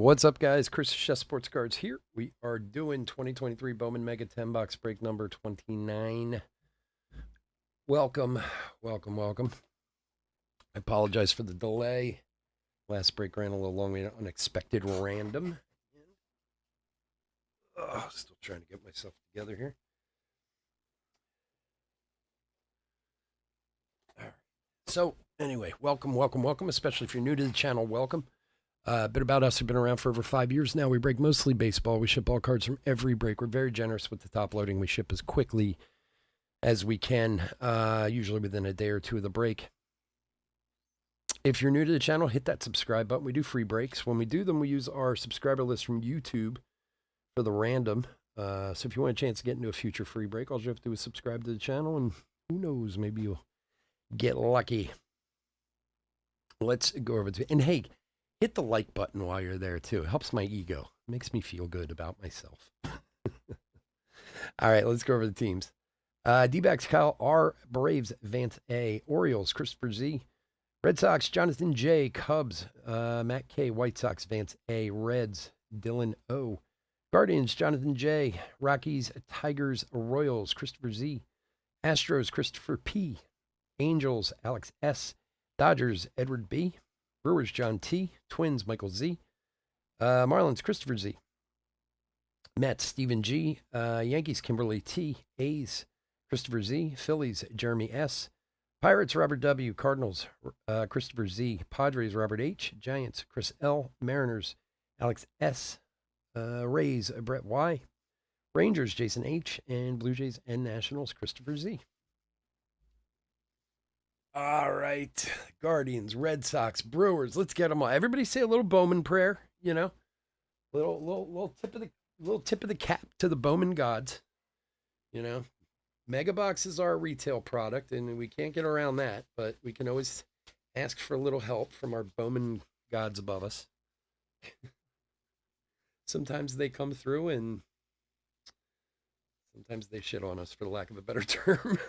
What's up, guys? Chris Chess Sports Cards here. We are doing 2023 Bowman Mega 10 box break number 29. Welcome, welcome, welcome. I apologize for the delay. Last break ran a little long. We had an unexpected random. Still trying to get myself together here. All right. So, anyway, welcome, welcome, welcome. Especially if you're new to the channel, welcome. A bit about us. We've been around for over 5 years now. We break mostly baseball. We ship all cards from every break. We're very generous with the top loading. We ship as quickly as we can, usually within a day or two of the break. If you're new to the channel, hit that subscribe button. We do free breaks. When we do them, we use our subscriber list from YouTube for the random. So if you want a chance to get into a future free break, all you have to do is subscribe to the channel, and who knows, maybe you'll get lucky. Let's go over to, and hey, hit the like button while you're there, too. It helps my ego. It makes me feel good about myself. All right, let's go over the teams. D-backs, Kyle R. Braves, Vance A. Orioles, Christopher Z. Red Sox, Jonathan J. Cubs, Matt K. White Sox, Vance A. Reds, Dylan O. Guardians, Jonathan J. Rockies, Tigers, Royals, Christopher Z. Astros, Christopher P. Angels, Alex S. Dodgers, Edward B. Brewers, John T. Twins, Michael Z. Marlins, Christopher Z. Mets, Stephen G. Yankees, Kimberly T. A's, Christopher Z. Phillies, Jeremy S. Pirates, Robert W. Cardinals, Christopher Z. Padres, Robert H. Giants, Chris L. Mariners, Alex S. Rays, Brett Y. Rangers, Jason H. And Blue Jays and Nationals, Christopher Z. All right, Guardians, Red Sox, Brewers. Let's get them all. Everybody say a little Bowman prayer. You know, little tip of the cap to the Bowman gods. You know, Mega Box is our retail product, and we can't get around that. But we can always ask for a little help from our Bowman gods above us. Sometimes they come through, and sometimes they shit on us, for the lack of a better term.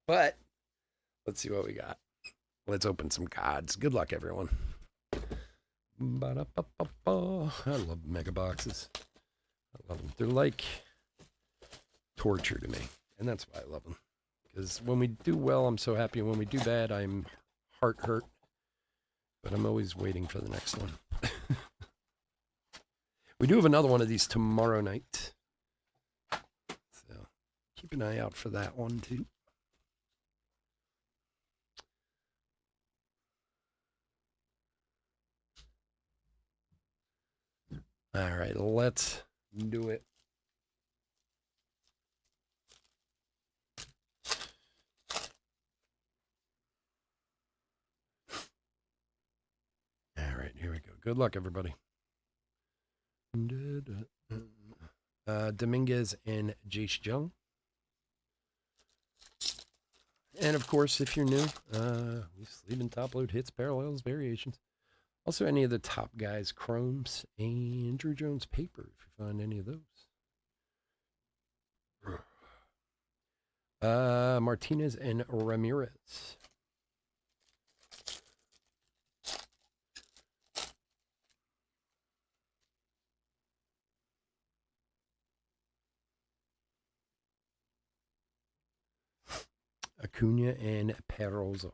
But let's see what we got. Let's open some cards. Good luck, everyone. Ba-da-ba-ba-ba. I love mega boxes. I love them. They're like torture to me, and that's why I love them. Because when we do well, I'm so happy. And when we do bad, I'm heart hurt. But I'm always waiting for the next one. We do have another one of these tomorrow night. So keep an eye out for that one, too. All right, let's do it. All right, here we go. Good luck, everybody. Dominguez and Jace Jung. And, of course, if you're new, we sleeve in top load hits, parallels, variations. Also, any of the top guys, Chromes and Drew Jones paper, if you find any of those. Martinez and Ramirez. Acuna and Perozzo.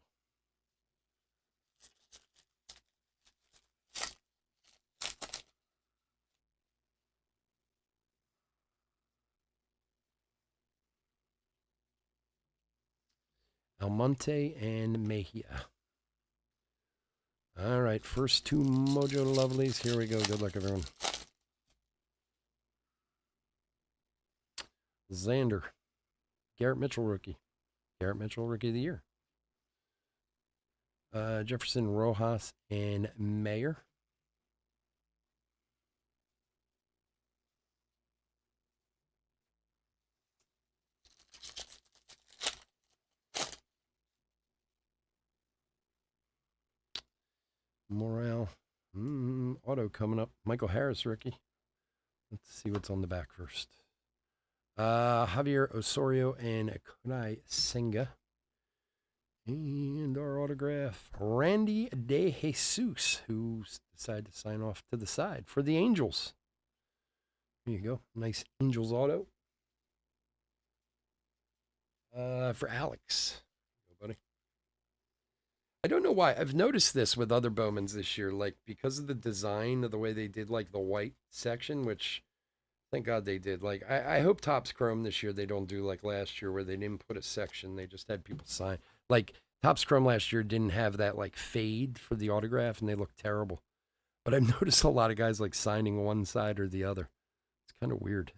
Almonte and Mejia. All right, first two Mojo Lovelies. Here we go. Good luck, everyone. Xander. Garrett Mitchell, rookie. Garrett Mitchell, rookie of the year. Jefferson, Rojas, and Mayer. Morale. Auto coming up. Michael Harris, rookie. Let's see what's on the back first. Javier Osorio and Kunai Senga. And our autograph. Randy De Jesus, who decided to sign off to the side for the Angels. There you go. Nice Angels auto. For Alex. Go, buddy. I don't know why. I've noticed this with other Bowmans this year, like because of the design of the way they did like the white section, which thank God they did. Like I hope Topps Chrome this year they don't do like last year where they didn't put a section. They just had people sign. Like Topps Chrome last year didn't have that like fade for the autograph and they looked terrible. But I've noticed a lot of guys like signing one side or the other. It's kind of weird.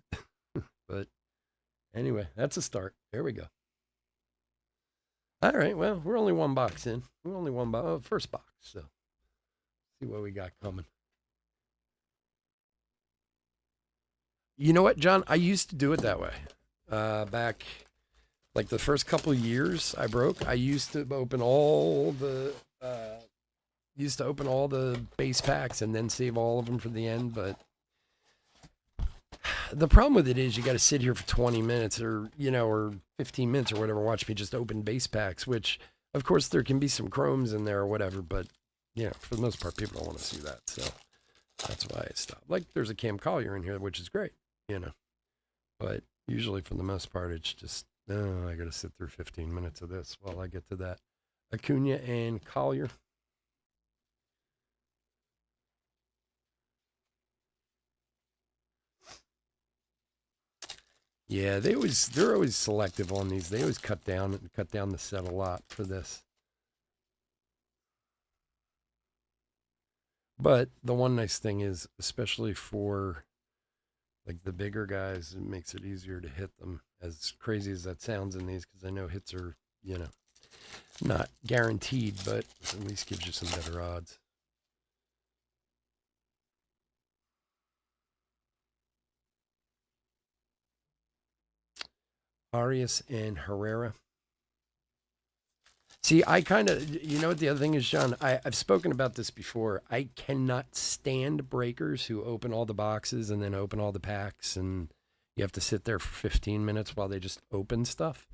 But anyway, that's a start. There we go. All right, well, we're only one box in. We're only one box, first box, so see what we got coming. You know what, John? I used to do it that way. Back, like the first couple of years I broke, I used to open all the base packs and then save all of them for the end. But the problem with it is you got to sit here for 20 minutes or 15 minutes or whatever, watch me just open base packs, which of course there can be some chromes in there or whatever, but for the most part, people don't want to see that. So that's why I stopped. Like there's a Cam Collier in here, which is great, but usually for the most part, it's just, I got to sit through 15 minutes of this while I get to that. Acuna and Collier. Yeah, they're always selective on these. They always cut down the set a lot for this. But the one nice thing is, especially for like the bigger guys, it makes it easier to hit them. As crazy as that sounds in these, because I know hits are, not guaranteed, but at least gives you some better odds. Arias and Herrera. See, I kind of, what the other thing is, John? I've spoken about this before. I cannot stand breakers who open all the boxes and then open all the packs, and you have to sit there for 15 minutes while they just open stuff.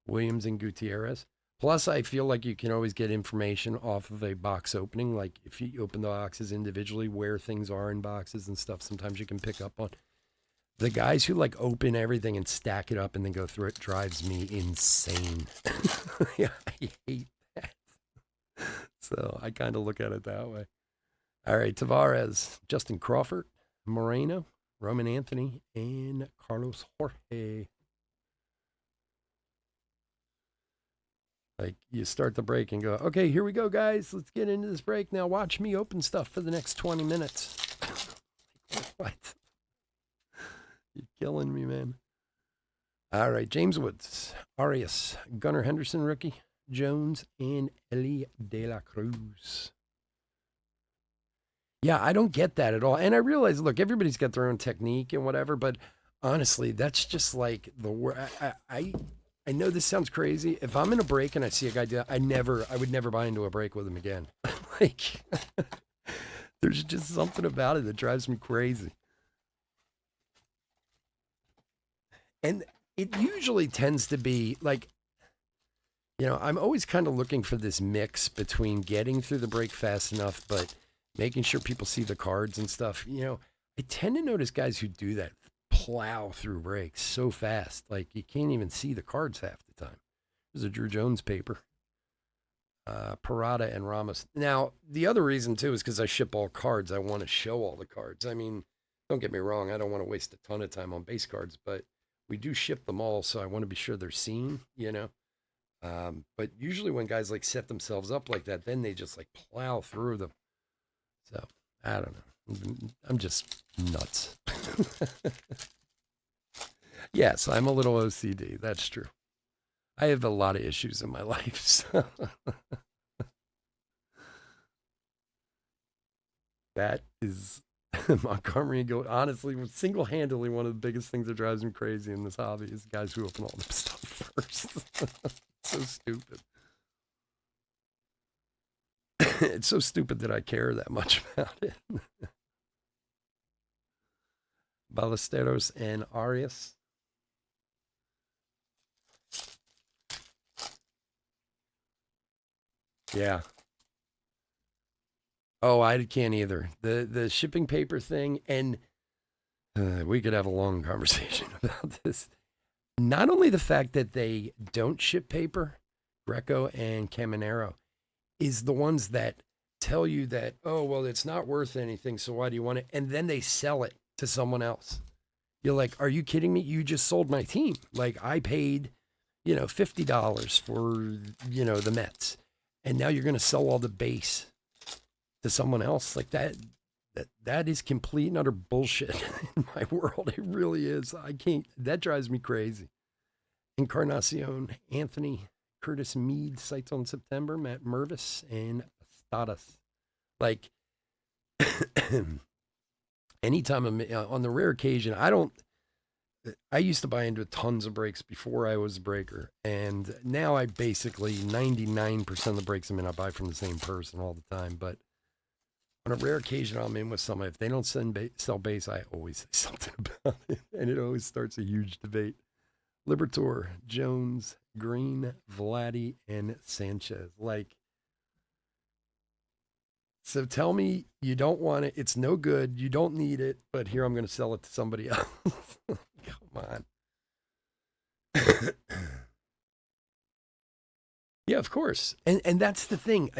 Williams and Gutierrez. Plus, I feel like you can always get information off of a box opening. Like if you open the boxes individually, where things are in boxes and stuff, sometimes you can pick up on. The guys who like open everything and stack it up and then go through it drives me insane. Yeah, I hate that. So I kind of look at it that way. All right, Tavares, Justin Crawford, Moreno, Roman Anthony, and Carlos Jorge. Like you start the break and go, okay, here we go, guys. Let's get into this break. Now watch me open stuff for the next 20 minutes. What? You're killing me, man. All right, James Woods, Arias, Gunnar Henderson, rookie, Jones, and Ellie De La Cruz. Yeah, I don't get that at all. And I realize, look, everybody's got their own technique and whatever, but honestly, that's just like the word. I know this sounds crazy. If I'm in a break and I see a guy do that, I would never buy into a break with him again. Like, there's just something about it that drives me crazy. And it usually tends to be like, I'm always kind of looking for this mix between getting through the break fast enough, but making sure people see the cards and stuff. I tend to notice guys who do that plow through breaks so fast. Like you can't even see the cards half the time. There's a Drew Jones paper. Parada and Ramos. Now, the other reason too is because I ship all cards. I want to show all the cards. I mean, don't get me wrong. I don't want to waste a ton of time on base cards, but we do ship them all, so I want to be sure they're seen, But usually when guys like set themselves up like that, then they just like plow through them. So I don't know. I'm just nuts. Yes, I'm a little OCD. That's true. I have a lot of issues in my life. So. That is Montgomery and honestly, single-handedly one of the biggest things that drives me crazy in this hobby is guys who open all this stuff first. So stupid. It's so stupid that I care that much about it. Ballesteros and Arias. Yeah. Oh, I can't either. The shipping paper thing, and we could have a long conversation about this. Not only the fact that they don't ship paper, Greco and Caminero, is the ones that tell you that, oh, well, it's not worth anything, so why do you want it? And then they sell it to someone else. You're like, are you kidding me? You just sold my team. Like, I paid, $50 for, the Mets. And now you're going to sell all the base to someone else. Like that is complete and utter bullshit in my world. It really is. I can't, that drives me crazy. Encarnacion, Anthony, Curtis Mead, Sights on September, Matt Mervis, and Status. Like, anytime I'm on the rare occasion, I used to buy into tons of breaks before I was a breaker. And now I basically 99% of the breaks I buy from the same person all the time. But on a rare occasion, I'm in with somebody. If they don't sell base, I always say something about it. And it always starts a huge debate. Libertor, Jones, Green, Vladdy, and Sanchez. Like, so tell me you don't want it. It's no good. You don't need it. But here I'm going to sell it to somebody else. Come on. Yeah, of course. And that's the thing.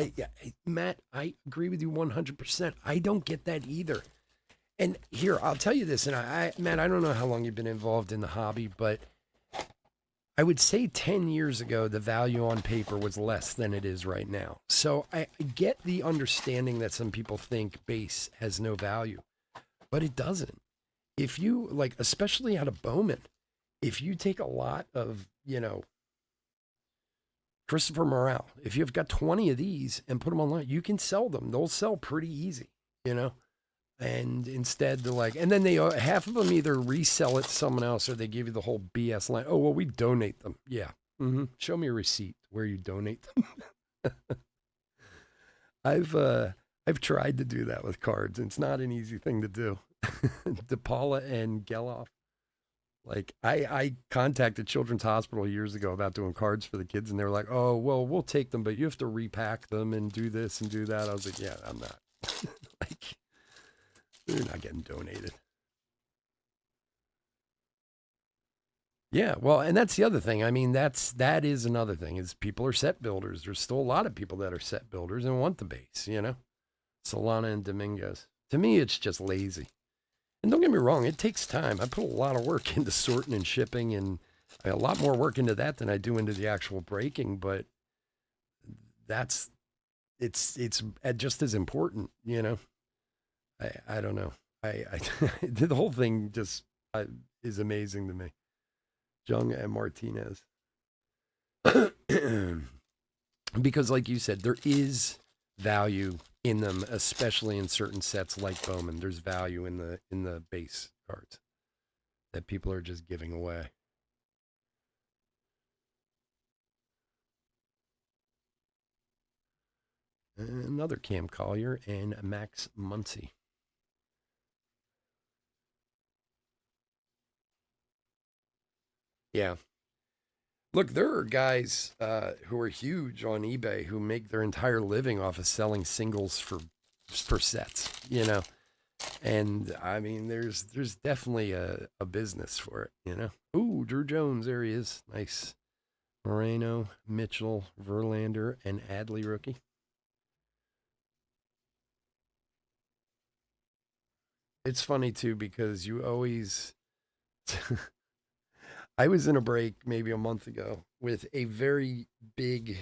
Matt, I agree with you 100%. I don't get that either. And here, I'll tell you this. And Matt, I don't know how long you've been involved in the hobby, but I would say 10 years ago, the value on paper was less than it is right now. So I get the understanding that some people think base has no value, but it doesn't. If you, like, especially out of Bowman, if you take a lot of, Christopher Morale, if you've got 20 of these and put them online, you can sell them. They'll sell pretty easy, And instead, they're like, and then they half of them either resell it to someone else or they give you the whole BS line. Oh, well, we donate them. Yeah. Mm-hmm. Show me a receipt where you donate them. I've tried to do that with cards. It's not an easy thing to do. DePaula and Geloff. Like, I contacted Children's Hospital years ago about doing cards for the kids, and they were like, oh, well, we'll take them, but you have to repack them and do this and do that. I was like, yeah, I'm not. Like, they're not getting donated. Yeah, well, and that's the other thing. That is another thing is people are set builders. There's still a lot of people that are set builders and want the base, Solana and Dominguez. To me, it's just lazy. And don't get me wrong, it takes time. I put a lot of work into sorting and shipping, and a lot more work into that than I do into the actual breaking. But it's just as important, I don't know. I the whole thing just is amazing to me. Jung and Martinez, because like you said, there is value in them, especially in certain sets like Bowman. There's value in the base cards that people are just giving away. Another Cam Collier and Max Muncy. Yeah. Look, there are guys who are huge on eBay who make their entire living off of selling singles for sets, And there's definitely a business for it, Ooh, Drew Jones, there he is. Nice. Moreno, Mitchell, Verlander, and Adley rookie. It's funny too because you always I was in a break maybe a month ago with a very big,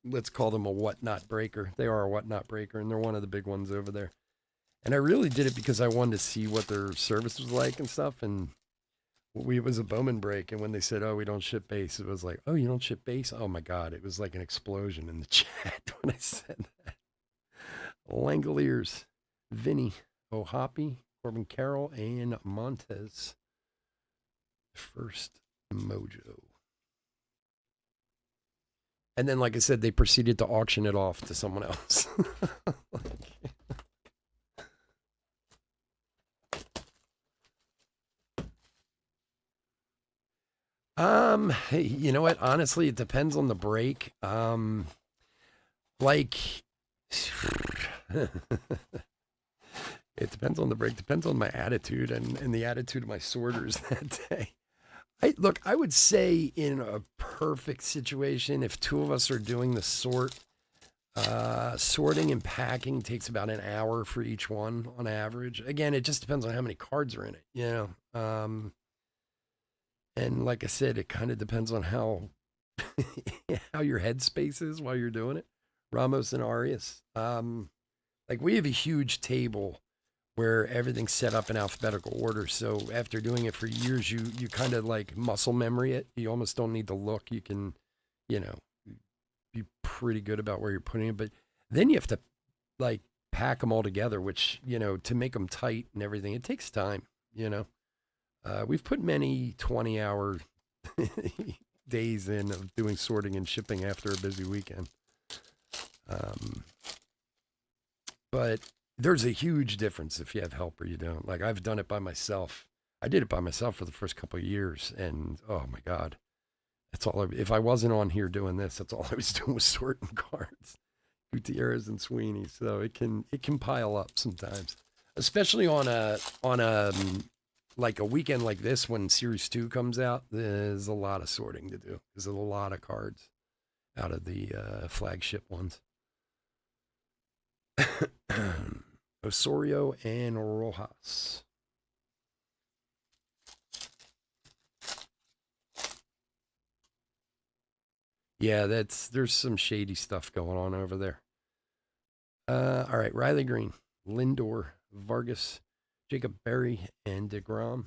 let's call them a whatnot breaker. They are a whatnot breaker, and they're one of the big ones over there. And I really did it because I wanted to see what their service was like and stuff. And it was a Bowman break. And when they said, oh, we don't ship base, it was like, oh, you don't ship base? Oh my God. It was like an explosion in the chat when I said that. Langoliers, Vinny, O'Hoppy, Corbin Carroll, and Montez. First mojo. And then, like I said, they proceeded to auction it off to someone else. You know what? Honestly, it depends on the break. Like, it depends on the break, depends on my attitude and the attitude of my sorters that day. Look, I would say in a perfect situation, if two of us are doing the sorting and packing takes about an hour for each one on average. Again, it just depends on how many cards are in it, you know. And like I said, it kind of depends on how how your headspace is while you're doing it. Ramos and Arias. Like we have a huge table where everything's set up in alphabetical order. So after doing it for years, you kind of like muscle memory it. You almost don't need to look. You can, you know, be pretty good about where you're putting it. But then you have to like pack them all together, which to make them tight and everything, it takes time. You know, we've put many 20-hour days in of doing sorting and shipping after a busy weekend. But there's a huge difference if you have help or you don't. Like I've done it by myself. I did it by myself for the first couple of years, and oh my god, that's all. If I wasn't on here doing this, that's all I was doing was sorting cards, Gutierrez and Sweeney. So it can pile up sometimes, especially on a like a weekend like this when Series 2 comes out. There's a lot of sorting to do. There's a lot of cards out of the flagship ones. Osorio and Rojas. Yeah, there's some shady stuff going on over there. All right, Riley Green, Lindor, Vargas, Jacob Berry, and DeGrom.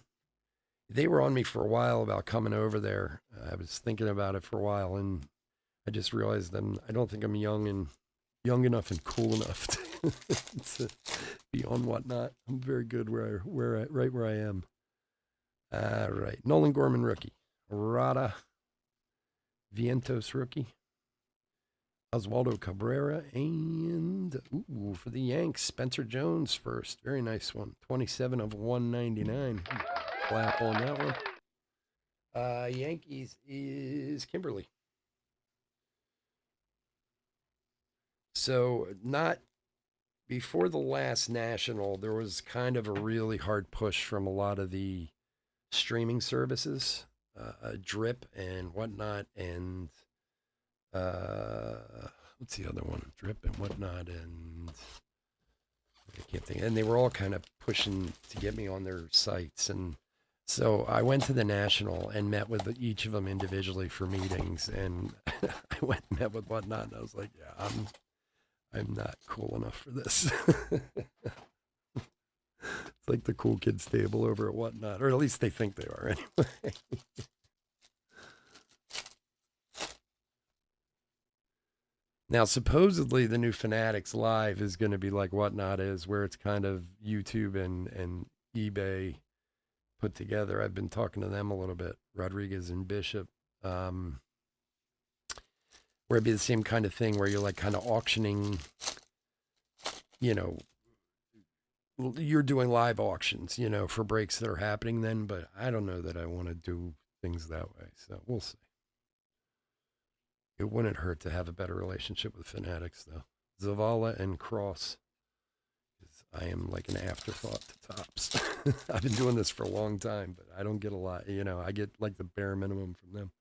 They were on me for a while about coming over there. I was thinking about it for a while, and I just realized I don't think I'm young enough and cool enough to be on whatnot. I'm very good right where I am. All right, Nolan Gorman rookie, Rada Vientos rookie, Oswaldo Cabrera, and for the Yanks, Spencer Jones first. Very nice one. 27 of 199. Clap on that one. Yankees is Kimberly. So not before the last national, there was kind of a really hard push from a lot of the streaming services, Drip and whatnot, and what's the other one? Drip and whatnot, and I can't think. And they were all kind of pushing to get me on their sites, and so I went to the national and met with each of them individually for meetings, and I went and met with whatnot, and I was like, yeah, I'm not cool enough for this. It's like the cool kids table over at whatnot, or at least they think they are anyway. Now, supposedly the new Fanatics Live is going to be like Whatnot is, where it's kind of YouTube and eBay put together. I've been talking to them a little bit, Rodriguez and Bishop, where it'd be the same kind of thing where you're like kind of auctioning, you know, you're doing live auctions, for breaks that are happening then, but I don't know that I want to do things that way. So we'll see. It wouldn't hurt to have a better relationship with Fanatics, though. Zavala and Cross. I am like an afterthought to Tops. I've been doing this for a long time, but I don't get a lot. I get like the bare minimum from them.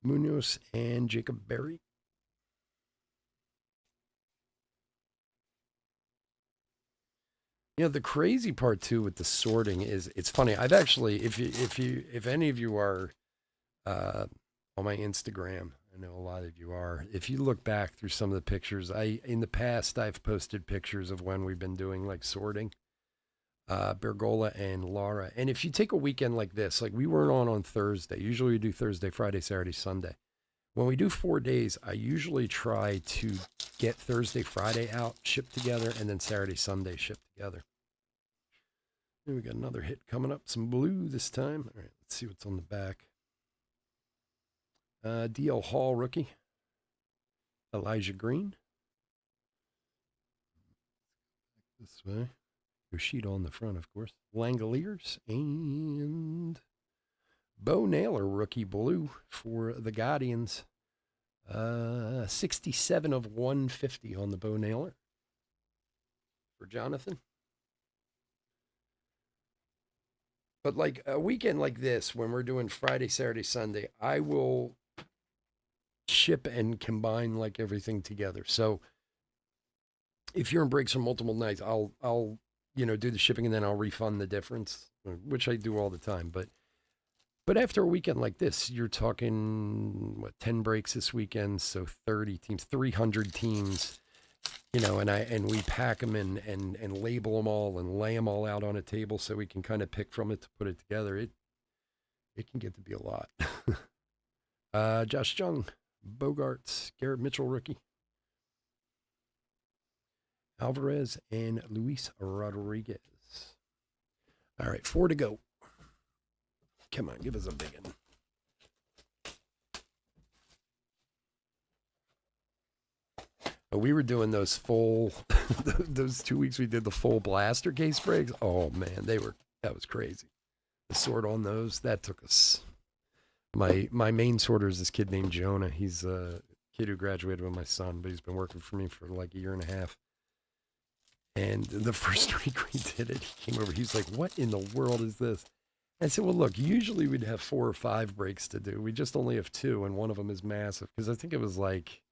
Munoz and Jacob Berry. The crazy part too with the sorting is it's funny. I've actually, if any of you are on my Instagram, I know a lot of you are. If you look back through some of the pictures, in the past I've posted pictures of when we've been doing like sorting, Bergola and Laura. And if you take a weekend like this, like we weren't on Thursday. Usually we do Thursday, Friday, Saturday, Sunday. When we do 4 days, I usually try to get Thursday, Friday out, shipped together, and then Saturday, Sunday shipped together. And we got another hit coming up, some blue this time. All right, let's see what's on the back. DL Hall rookie, Elijah Green. This way. Yoshida on the front, of course. Langoliers and Bo Naylor, rookie blue for the Guardians. 67 of 150 on the Bo Naylor for Jonathan. But like a weekend like this, when we're doing Friday, Saturday, Sunday, I will ship and combine like everything together. So if you're in breaks for multiple nights, I'll do the shipping and then I'll refund the difference, which I do all the time. But after a weekend like this, you're talking what 10 breaks this weekend, so 30 teams, 300 teams, and we pack them and label them all and lay them all out on a table so we can kind of pick from it to put it together. It can get to be a lot. Josh Jung, Bogarts, Garrett Mitchell rookie, Alvarez, and Luis Rodriguez. All right, 4 to go. Come on, give us a big one. We were doing those full, those 2 weeks we did the full blaster case breaks. Oh man, that was crazy. The sort on those, that took us. My main sorter is this kid named Jonah. He's a kid who graduated with my son, but he's been working for me for like a year and a half. And the first week we did it, he came over. He's like, "What in the world is this?" I said, "Well, look, usually we'd have 4 or 5 breaks to do. We just only have 2, and one of them is massive because I think it was like,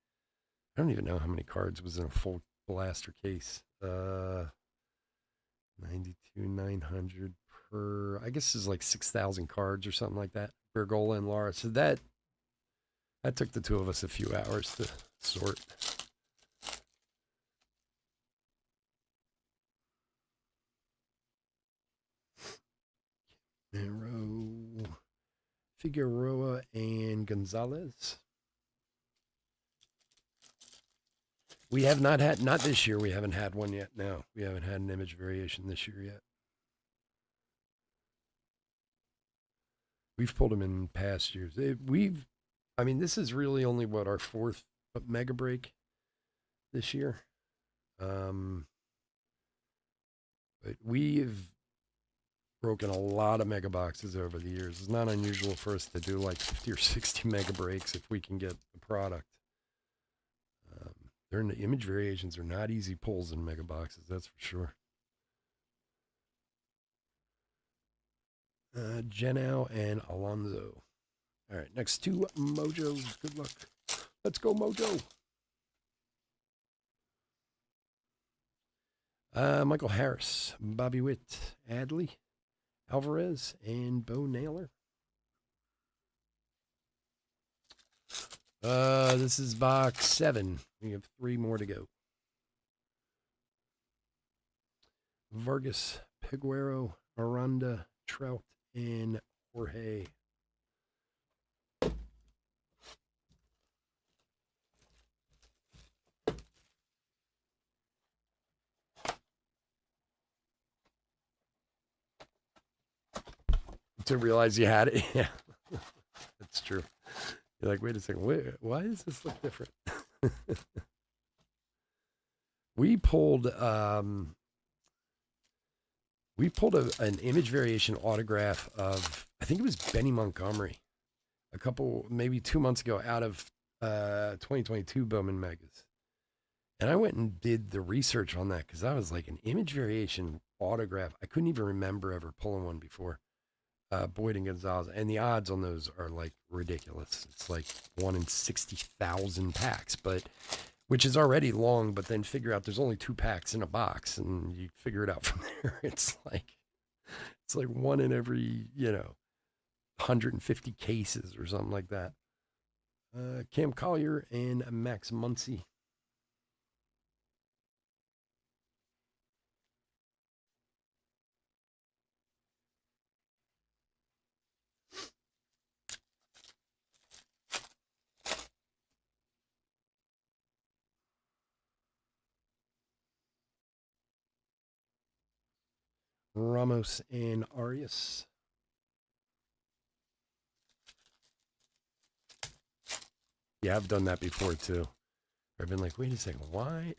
I don't even know how many cards was in a full blaster case. 92,900 per. I guess it's like 6,000 cards or something like that. Bergola and Lara. So that took the 2 of us a few hours to sort." Figueroa and Gonzalez. We have not this year. We haven't had one yet. No, we haven't had an image variation this year yet. We've pulled them in past years. This is really only our 4th mega break this year. But we've broken a lot of mega boxes over the years. It's not unusual for us to do like 50 or 60 mega breaks if we can get the product. They're in the image variations are not easy pulls in mega boxes, that's for sure. Genow and Alonso. All right, next 2 Mojos. Good luck. Let's go, Mojo. Michael Harris, Bobby Witt, Adley, Alvarez, and Bo Naylor. This is box 7. We have 3 more to go. Vargas, Peguero, Aranda, Trout, and Jorge. To realize you had it. Yeah, that's true. You're like, wait a second, why does this look different? We pulled an image variation autograph of, I think it was Benny Montgomery, maybe 2 months ago, out of 2022 Bowman Megas. And I went and did the research on that because I was like, an image variation autograph. I couldn't even remember ever pulling one before. Boyd and Gonzalez, and the odds on those are like ridiculous. It's like 1 in 60,000 packs, which is already long. But then figure out there's only 2 packs in a box, and you figure it out from there. It's like 1 in every 150 cases or something like that. Cam Collier and Max Muncy. Ramos and Arias. Yeah, I've done that before too. I've been like, wait a second, why?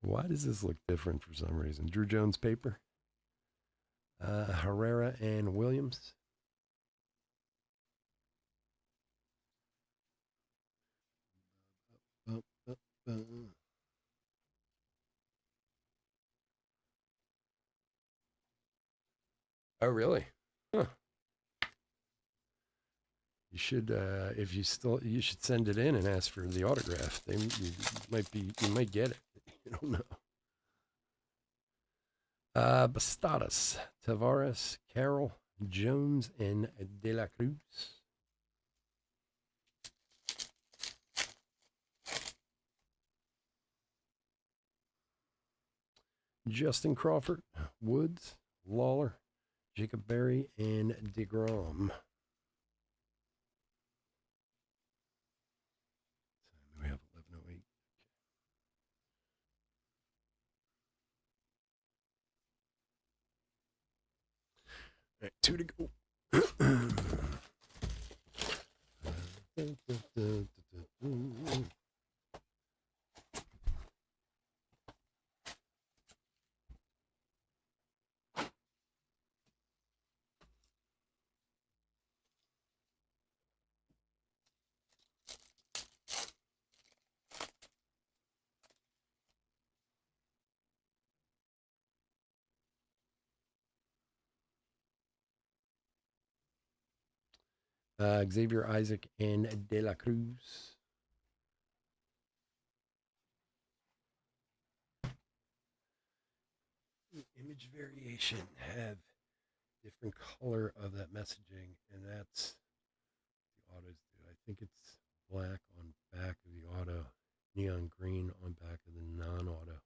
Why does this look different for some reason? Drew Jones paper. Herrera and Williams. Uh, uh, uh. Oh, really? Huh. You should, if you still, you should send it in and ask for the autograph. You might get it. You don't know. Bastadas, Tavares, Carroll, Jones, and De La Cruz. Justin Crawford, Woods, Lawler, Jacob Berry, and DeGrom. We have 11:08. All right, 2 to go. Xavier Isaac and De La Cruz. Image variation have different color of that messaging, and that's the autos do. I think it's black on back of the auto, neon green on back of the non-auto.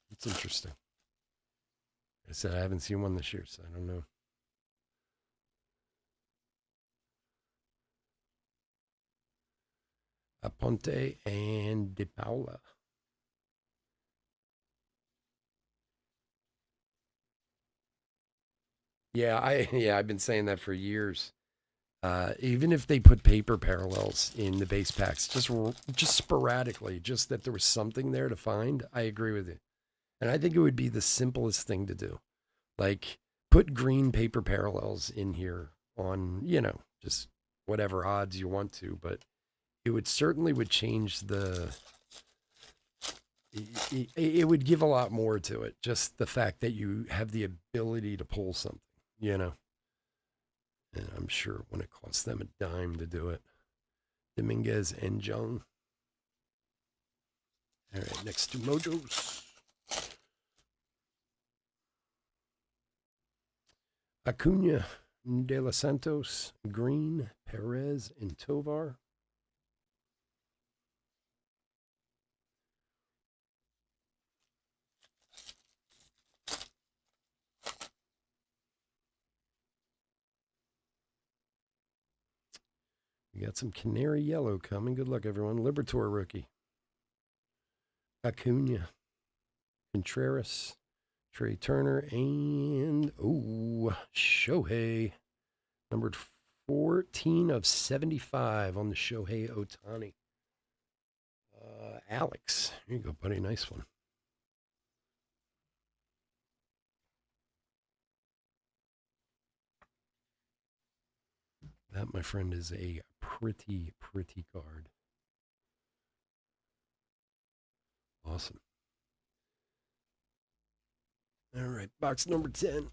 It's interesting. I said I haven't seen one this year, so I don't know. Aponte and De Paula. I've been saying that for years. Even if they put paper parallels in the base packs, just sporadically, just that there was something there to find. I agree with you, and I think it would be the simplest thing to do. Like put green paper parallels in here on just whatever odds you want to, but it would certainly would change the. It would give a lot more to it. Just the fact that you have the ability to pull something, you know. And I'm sure it wouldn't cost them a dime to do it. Dominguez and Jung. All right, next to Mojos. Acuna, De Los Santos, Green, Perez, and Tovar. We got some Canary Yellow coming. Good luck, everyone. Libertor rookie. Acuna, Contreras, Trey Turner, and Shohei. Numbered 14 of 75 on the Shohei Otani. Alex, here you go, buddy. Nice one. That, my friend, is a pretty card. Awesome. All right, box number 10.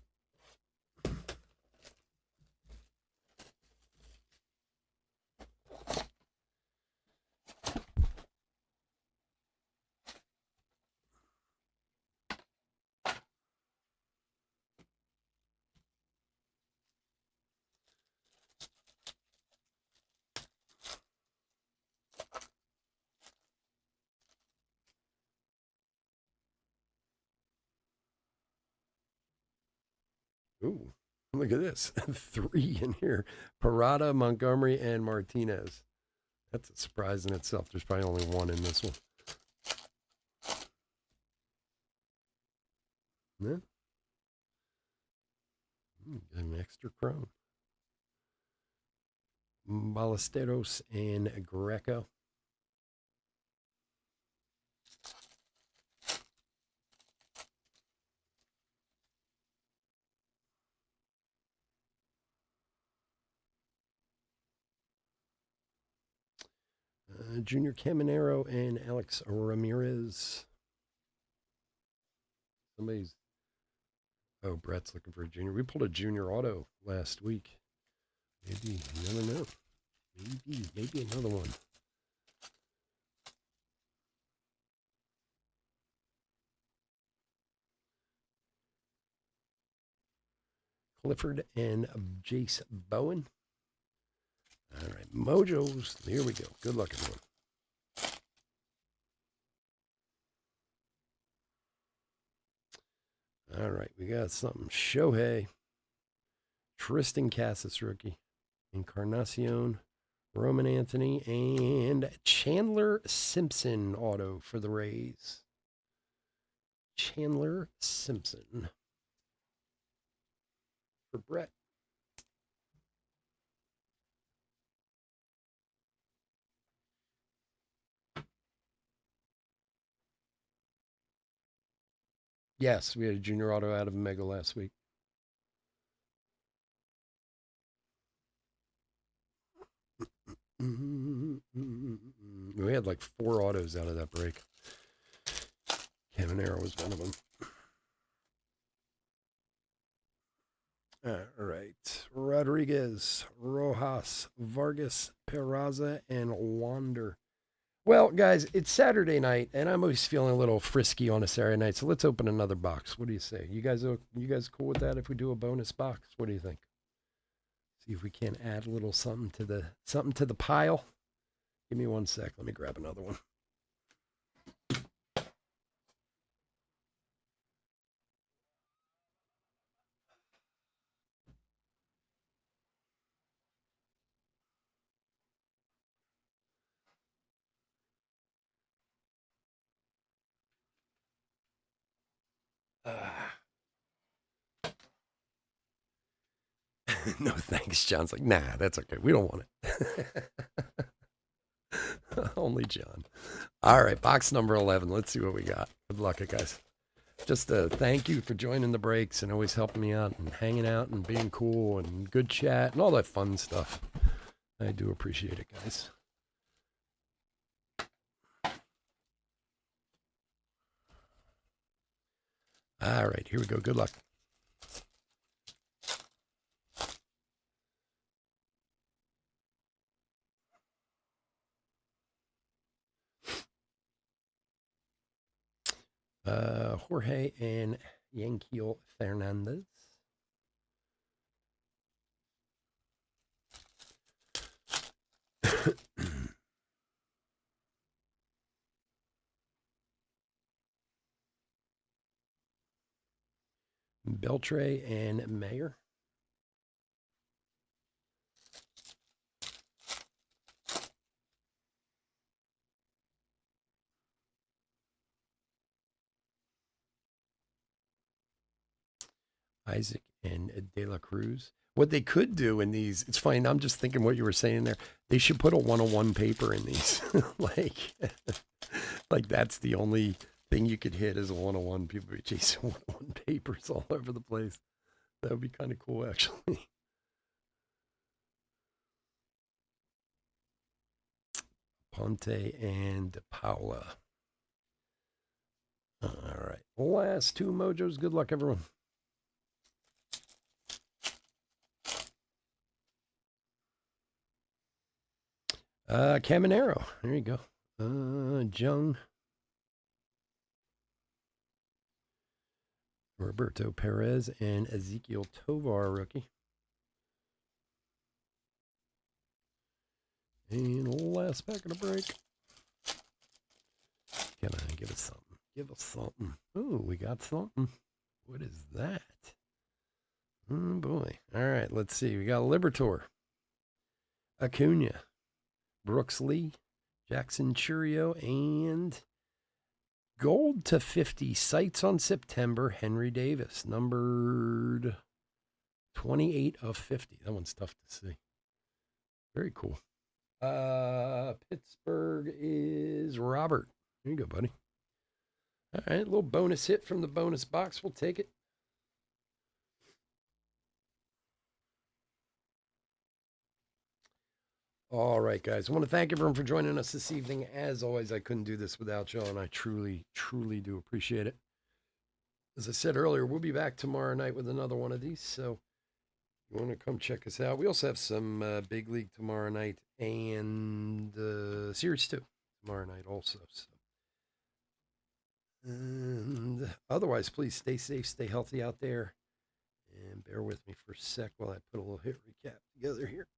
Ooh, look at this. 3 in here. Parada, Montgomery, and Martinez. That's a surprise in itself. There's probably only 1 in this one. Yeah. An extra chrome. Ballesteros and Greco. Junior Caminero and Alex Ramirez. Somebody's. Oh, Brett's looking for a junior. We pulled a junior auto last week. Maybe, you never know. Maybe another one. Clifford and Jace Bowen. All right, Mojos. Here we go. Good luck, everyone. All right, we got something. Shohei, Tristan Cassis rookie, Encarnacion, Roman Anthony, and Chandler Simpson auto for the Rays. Chandler Simpson for Brett. Yes, we had a junior auto out of Mega last week. We had like 4 autos out of that break. Caminero was one of them. All right. Rodriguez, Rojas, Vargas, Peraza, and Wander. Well, guys, it's Saturday night, and I'm always feeling a little frisky on a Saturday night. So let's open another box. What do you say? You guys cool with that? If we do a bonus box, what do you think? See if we can add a little something to the pile. Give me 1 sec. Let me grab another one. No thanks, John's like, nah, that's okay. We don't want it. Only John. All right, box number 11. Let's see what we got. Good luck, guys. Just a thank you for joining the breaks and always helping me out and hanging out and being cool and good chat and all that fun stuff. I do appreciate it, guys. All right, here we go. Good luck. Jorge and Yanquiel Fernandez. Beltre and Mayer. Isaac and De La Cruz. What they could do in these, it's funny, I'm just thinking what you were saying there. They should put a 101 paper in these. like that's the only thing you could hit is a 101. People be chasing 101 papers all over the place. That would be kind of cool, actually. Ponte and Paula. All right. Last 2 mojos. Good luck, everyone. Caminero. There you go. Jung. Roberto Perez and Ezekiel Tovar, rookie. And last pack of the break. Can I give us something? Give us something. Oh, we got something. What is that? Oh, boy. All right, let's see. We got Libertor, Acuna, Brooks Lee, Jackson Churio, and gold to 50 sights on September, Henry Davis, numbered 28 of 50. That one's tough to see. Very cool. Pittsburgh is Robert. There you go, buddy. All right, a little bonus hit from the bonus box. We'll take it. All right, guys. I want to thank everyone for joining us this evening. As always, I couldn't do this without y'all, and I truly, truly do appreciate it. As I said earlier, we'll be back tomorrow night with another one of these. So you want to come check us out. We also have some Big League tomorrow night and Series 2 tomorrow night also. So. And otherwise, please stay safe, stay healthy out there. And bear with me for a sec while I put a little hit recap together here.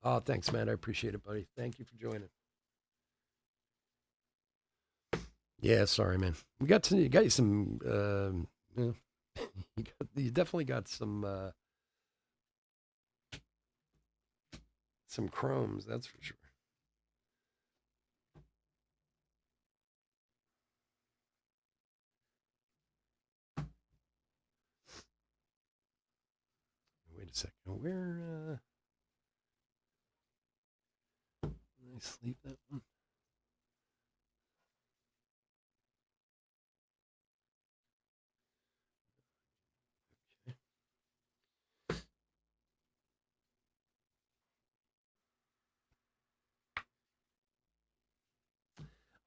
Oh, thanks, Matt. I appreciate it, buddy. Thank you for joining. Yeah, sorry, man. You got you some. You definitely got some chromes. That's for sure. Wait a second. Where? Did I sleep that one?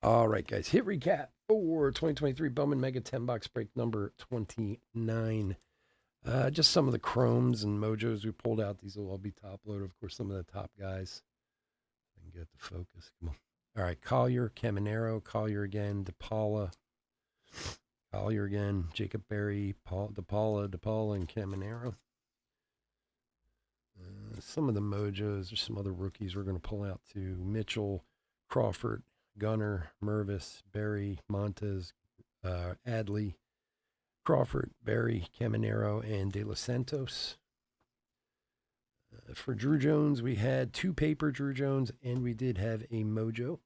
All right, guys. Hit recap for 2023 Bowman Mega 10 box break number 29. Just some of the chromes and mojos we pulled out. These will all be top loaded. Of course, some of the top guys. I can get the focus. Come on. All right. Collier, Caminero, Collier again, DePaula, Collier again, Jacob Berry, DePaula, and Caminero. Some of the mojos. There's some other rookies we're going to pull out too. Mitchell, Crawford, Gunner, Mervis, Berry, Montes, Adley, Crawford, Berry, Caminero, and De Los Santos. For Drew Jones, we had 2 paper Drew Jones, and we did have a mojo.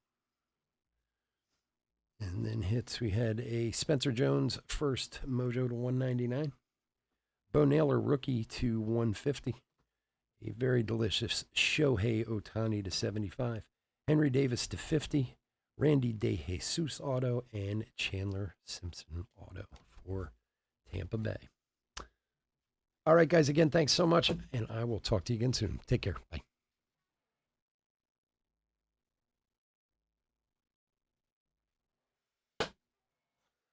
And then hits, we had a Spencer Jones first mojo to 199. Bo Naylor rookie to 150. A very delicious Shohei Ohtani to 75. Henry Davis to 50. Randy DeJesus auto and Chandler Simpson auto for Tampa Bay. All right, guys, again, thanks so much, and I will talk to you again soon. Take care. Bye.